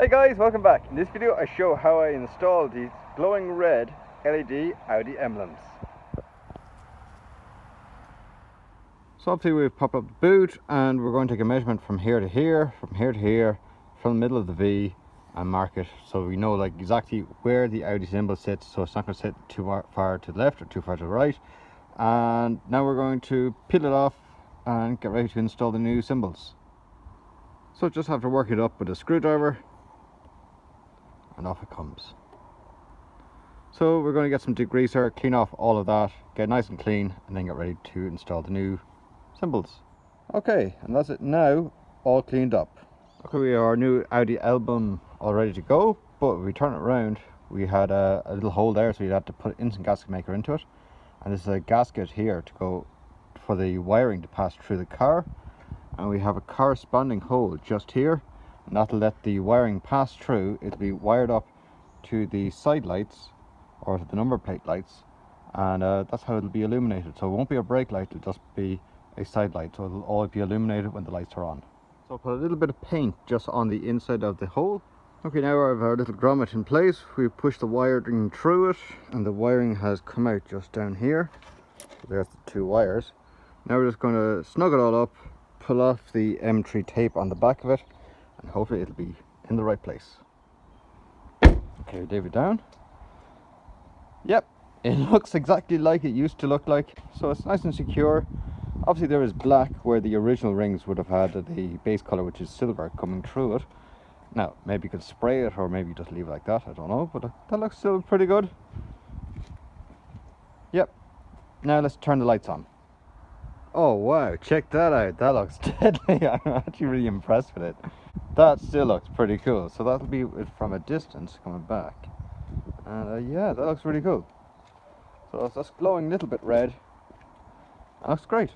Hey guys, welcome back. In this video I show how I installed these glowing red LED Audi emblems. So obviously we've popped up the boot and we're going to take a measurement from here to here, from here to here, from the middle of the V, and mark it so we know like exactly where the Audi symbol sits, so it's not going to sit too far to the left or too far to the right. And now we're going to peel it off and get ready to install the new symbols. So just have to work it up with a screwdriver and off it comes. So we're going to get some degreaser, clean off all of that, get nice and clean, and then get ready to install the new symbols. Okay, and that's it now, all cleaned up. Okay, we have our new Audi emblem all ready to go, but if we turn it around, we had a little hole there, so we had to put instant gasket maker into it. And there's a gasket here to go for the wiring to pass through the car. And we have a corresponding hole just here, and that'll let the wiring pass through. It'll be wired up to the side lights or to the number plate lights, and that's how it'll be illuminated. So it won't be a brake light, it'll just be a side light, so it'll all be illuminated when the lights are on. So I'll put a little bit of paint just on the inside of the hole. Okay, now I have our little grommet in place. We push the wiring through it and the wiring has come out just down here. So there's the two wires. Now we're just going to snug it all up, pull off the M3 tape on the back of it, and hopefully it'll be in the right place. Okay, leave it down. Yep, it looks exactly like it used to look like, so it's nice and secure. Obviously there is black where the original rings would have had the base color, which is silver, coming through it. Now maybe you could spray it or maybe just leave it like that, I don't know, but that looks still pretty good. Yep, now let's turn the lights on. Oh wow, check that out, that looks deadly. I'm actually really impressed with it. That still looks pretty cool, so that'll be it from a distance coming back. And yeah, that looks really cool. So it's just glowing a little bit red. That looks great.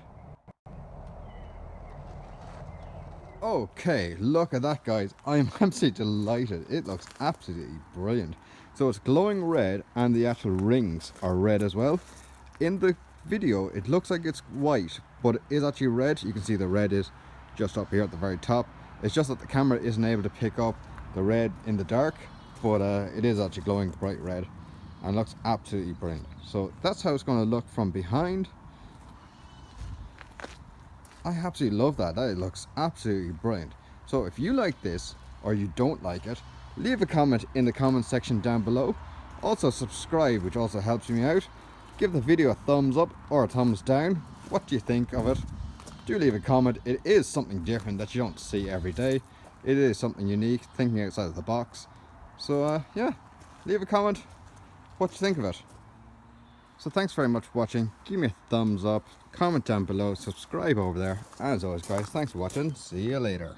Okay, look at that guys, I'm absolutely delighted. It looks absolutely brilliant. So it's glowing red and the actual rings are red as well. In the video it looks like it's white, but it is actually red. You can see the red is just up here at the very top. It's just that the camera isn't able to pick up the red in the dark, but it is actually glowing bright red and looks absolutely brilliant. So that's how it's going to look from behind. I absolutely love that. That looks absolutely brilliant. So if you like this or you don't like it, leave a comment in the comment section down below. Also subscribe, which also helps me out. Give the video a thumbs up or a thumbs down. What do you think of it? Do leave a comment. It is something different that you don't see every day. It is something unique, thinking outside of the box. So yeah, leave a comment what you think of it. So thanks very much for watching. Give me a thumbs up, comment down below, subscribe over there. As always guys, thanks for watching. See you later.